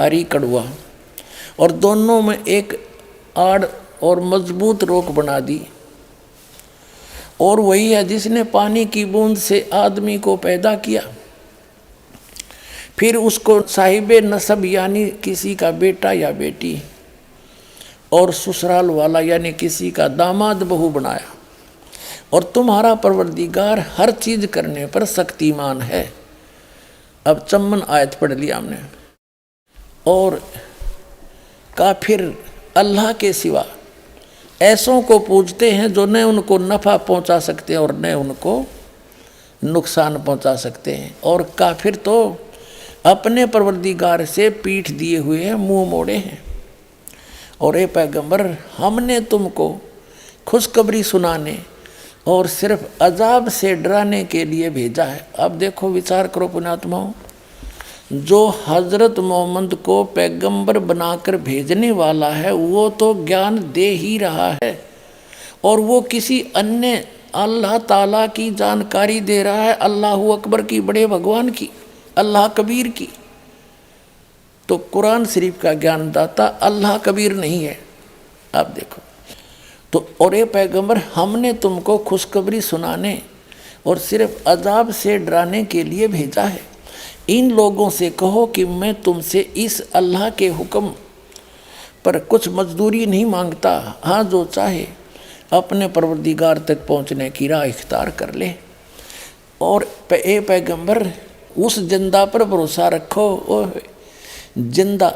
हरी कड़वा, और दोनों में एक आड़ और मजबूत रोक बना दी। और वही है जिसने पानी की बूंद से आदमी को पैदा किया, फिर उसको साहिबे नसब यानी किसी का बेटा या बेटी, और ससुराल वाला यानी किसी का दामाद बहू बनाया। और तुम्हारा परवरदिगार हर चीज करने पर शक्तिमान है। अब चम्मन आयत पढ़ लिया हमने। और काफिर अल्लाह के सिवा ऐसों को पूजते हैं जो न उनको नफ़ा पहुंचा सकते हैं और न उनको नुकसान पहुंचा सकते हैं। और काफिर तो अपने परवरदिगार से पीठ दिए हुए हैं, मुंह मोड़े हैं। और ए पैगंबर, हमने तुमको खुशखबरी सुनाने और सिर्फ अजाब से डराने के लिए भेजा है। अब देखो, विचार करो पुण्यात्माओं, जो हजरत मोहम्मद को पैगंबर बनाकर भेजने वाला है वो तो ज्ञान दे ही रहा है, और वो किसी अन्य अल्लाह ताला की जानकारी दे रहा है, अल्लाह अकबर की, बड़े भगवान की, अल्लाह कबीर की। तो कुरान शरीफ का ज्ञानदाता अल्लाह कबीर नहीं है। आप देखो तो, और ये पैगंबर, हमने तुमको खुशखबरी सुनाने और सिर्फ अजाब से डराने के लिए भेजा है। इन लोगों से कहो कि मैं तुमसे इस अल्लाह के हुक्म पर कुछ मजदूरी नहीं मांगता। हाँ, जो चाहे अपने परवरदिगार तक पहुँचने की राह इख्तियार कर ले। और ए पैगंबर, उस जिंदा पर भरोसा रखो। ओ जिंदा,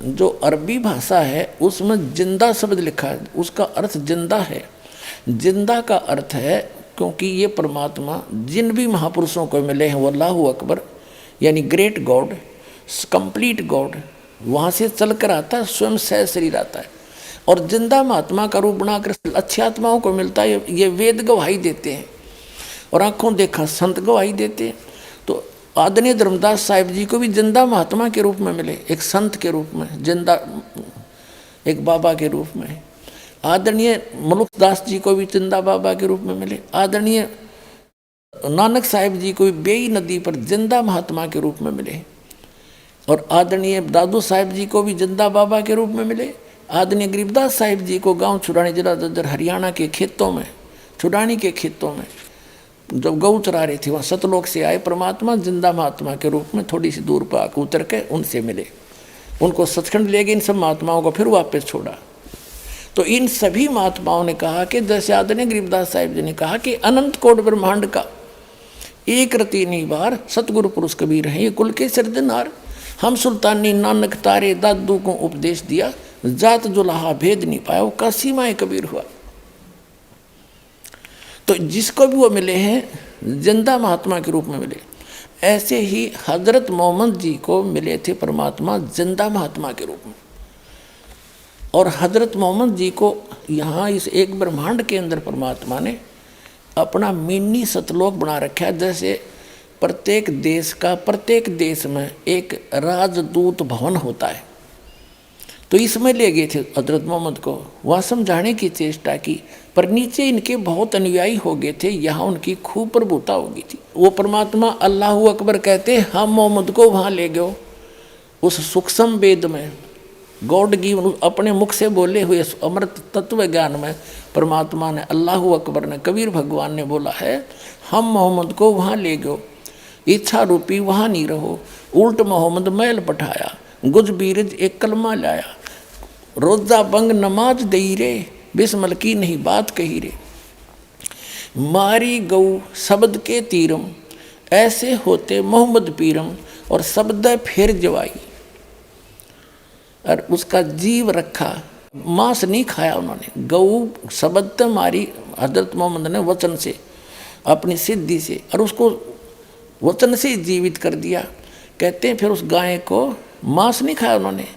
जो अरबी भाषा है उसमें जिंदा शब्द लिखा है, उसका अर्थ जिंदा है। जिंदा का अर्थ है, क्योंकि ये परमात्मा जिन भी महापुरुषों को मिले हैं वो अल्लाह अकबर यानी ग्रेट गॉड, कंप्लीट गॉड, वहाँ से चल कर आता है, स्वयं सह शरीर आता है। और जिंदा महात्मा का रूप बनाकर अच्छी आत्माओं को मिलता है। ये वेद गवाही देते हैं और आंखों देखा संत गवाही देते हैं। तो आदरणीय धर्मदास साहिब जी को भी जिंदा महात्मा के रूप में मिले, एक संत के रूप में, जिंदा एक बाबा के रूप में। आदरणीय मलुकदास जी को भी जिंदा बाबा के रूप में मिले। आदरणीय नानक साहिब जी को भी बेई नदी पर जिंदा महात्मा के रूप में मिले। और आदरणीय दादू साहिब जी को भी जिंदा बाबा के रूप में मिले। आदरणीय गरीबदास साहिब जी को गांव छुड़ानी, जिला ददर हरियाणा के खेतों में, छुड़ानी के खेतों में जब गऊ चरा रहे थे, वहाँ सतलोक से आए परमात्मा जिंदा महात्मा के रूप में, थोड़ी सी दूर पर आकर उतर के उनसे मिले, उनको सचखंड ले गए। इन सब महात्माओं को फिर वापस छोड़ा। तो इन सभी महात्माओं ने कहा कि जैसे आदरणीय गरीबदास साहिब जी ने कहा कि अनंत कोट ब्रह्मांड का एक रति निबार सतगुरु पुरुष कबीर हैं, ये कुल के सिरदनार। हम सुल्तानी नानक तारे दादू को उपदेश दिया, जात जुलाहा भेद नहीं पाया, वो काशी माए कबीर हुआ। तो जिसको भी वो मिले हैं जिंदा महात्मा के रूप में मिले, ऐसे ही हजरत मोहम्मद जी को मिले थे परमात्मा जिंदा महात्मा के रूप में। और हजरत मोहम्मद जी को यहाँ इस एक ब्रह्मांड के अंदर परमात्मा ने अपना मिनी सतलोक बना रखा है। जैसे प्रत्येक देश का, प्रत्येक देश में एक राजदूत भवन होता है, तो इसमें ले गए थे हजरत मोहम्मद को, वहाँ समझाने की चेष्टा की। पर नीचे इनके बहुत अनुयायी हो गए थे, यहाँ उनकी खूब प्रभुता हो गई थी। वो परमात्मा अल्लाह अकबर कहते, हम मोहम्मद को वहाँ ले गए उस सूक्ष्म वेद में, गॉड की अपने मुख से बोले हुए अमृत तत्व ज्ञान में परमात्मा ने, अल्लाह अकबर ने, कबीर भगवान ने बोला है, हम मोहम्मद को वहाँ ले गए, इच्छा रूपी वहाँ नहीं रहो। उल्ट मोहम्मद मैल पठाया, गुज बीरज एक कलमा लाया, रोजा बंग नमाज दई रे, बिस्मल की नहीं बात कही रे। मारी गऊ शब्द के तीरम, ऐसे होते मोहम्मद पीरम, और शब्द फिर जवाई। और उसका जीव रखा, मांस नहीं खाया उन्होंने। गऊ शब्द मारी हजरत मोहम्मद ने वचन से, अपनी सिद्धि से, और उसको वचन से जीवित कर दिया। कहते हैं फिर उस गाय को मांस नहीं खाया उन्होंने,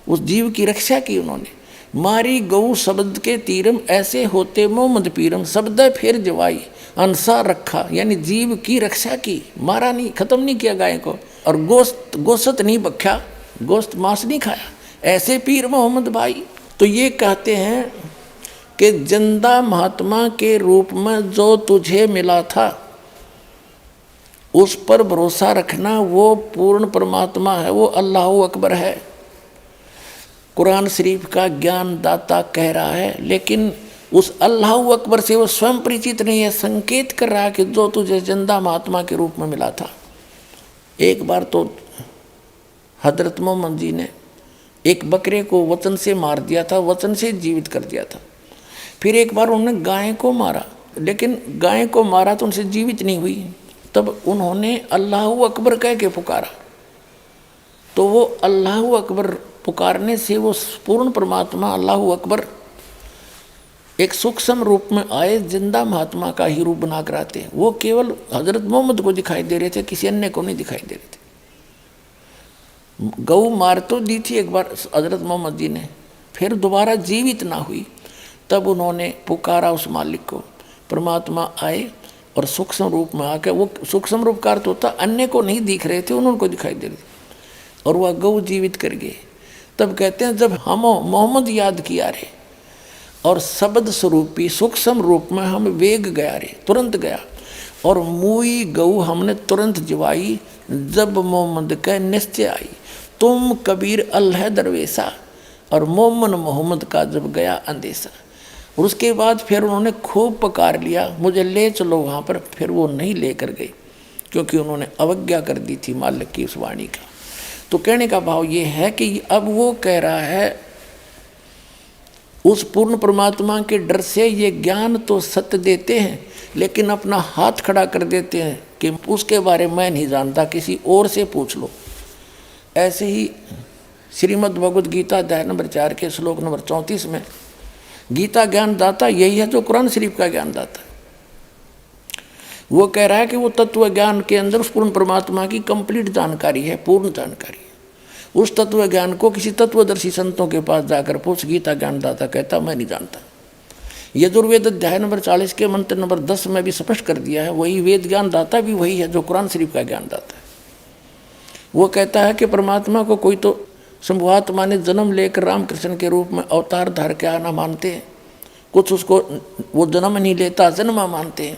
उस जीव की रक्षा की उन्होंने। मारी गऊ शब्द के तीरम, ऐसे होते मोहम्मद पीरम, शब्द फिर जवाई। अनुसार रखा यानी जीव की रक्षा की, मारा नहीं, खत्म नहीं किया गाय को। और गोश्त नहीं बख्या, गोश्त मांस नहीं खाया, ऐसे पीर मोहम्मद भाई। तो ये कहते हैं कि जिंदा महात्मा के रूप में जो तुझे मिला था, उस पर भरोसा रखना, वो पूर्ण परमात्मा है, वो अल्लाह अकबर है। कुरान शरीफ का ज्ञान दाता कह रहा है, लेकिन उस अल्लाह अकबर से वो स्वयं परिचित नहीं है। संकेत कर रहा है कि जो तुझे जिंदा महात्मा के रूप में मिला था। एक बार तो हजरत मोहम्मद जी ने एक बकरे को वचन से मार दिया था, वचन से जीवित कर दिया था। फिर एक बार उन्होंने गाय को मारा, लेकिन गाय को मारा तो उनसे जीवित नहीं हुई। तब उन्होंने अल्लाह अकबर कह के पुकारा, तो वो अल्लाह अकबर पुकारने से वो पूर्ण परमात्मा अल्लाह अकबर एक सूक्ष्म रूप में आए, जिंदा महात्मा का ही रूप बना कर आते। वो केवल हजरत मोहम्मद को दिखाई दे रहे थे, किसी अन्य को नहीं दिखाई दे रहे थे। गऊ मार तो दी थी एक बार हजरत मोहम्मद जी ने, फिर दोबारा जीवित ना हुई। तब उन्होंने पुकारा उस मालिक को, परमात्मा आए और सूक्ष्म रूप में आके, वो सूक्ष्म रूप का अर्थ होता अन्य को नहीं दिख रहे थे, उन्होंने दिखाई दे रहे थे, और वह गऊ जीवित कर गए। तब कहते हैं जब हम मोहम्मद याद किया रे और शब्द स्वरूपी सूक्ष्म रूप में हम वेग गया रे, तुरंत गया, और मुई गऊ हमने तुरंत जिवाई, जब मोहम्मद कह निश्चय आई, तुम कबीर अल्लाह दरवेशा, और मोमन मोहम्मद का जब गया अंदेशा। और उसके बाद फिर उन्होंने खूब पुकार लिया, मुझे ले चलो वहाँ पर। फिर वो नहीं लेकर गए, क्योंकि उन्होंने अवज्ञा कर दी थी मालिक की उस वाणी का। तो कहने का भाव ये है कि अब वो कह रहा है उस पूर्ण परमात्मा के डर से ये ज्ञान तो सत्य देते हैं, लेकिन अपना हाथ खड़ा कर देते हैं कि उसके बारे में मैं नहीं जानता, किसी और से पूछ लो। ऐसे ही श्रीमद् भगवद गीता अध्याय नंबर 4 के श्लोक नंबर 34 में गीता ज्ञान दाता यही है जो कुरान शरीफ का ज्ञान दाता है। वो कह रहा है कि वो तत्व ज्ञान के अंदर उस पूर्ण परमात्मा की कंप्लीट जानकारी है, पूर्ण जानकारी है। उस तत्व ज्ञान को किसी तत्वदर्शी संतों के पास जाकर पूछ, गीता ज्ञान दाता कहता मैं नहीं जानता। यजुर्वेद अध्याय नंबर 40 के मंत्र नंबर 10 में भी स्पष्ट कर दिया है, वही वेद ज्ञान दाता भी वही है जो कुरान शरीफ का ज्ञान दाता है। वो कहता है कि परमात्मा को कोई तो शंभुआत्मा ने जन्म लेकर रामकृष्ण के रूप में अवतार धार के आना मानते हैं, कुछ उसको वो जन्म नहीं लेता जन्मा मानते हैं,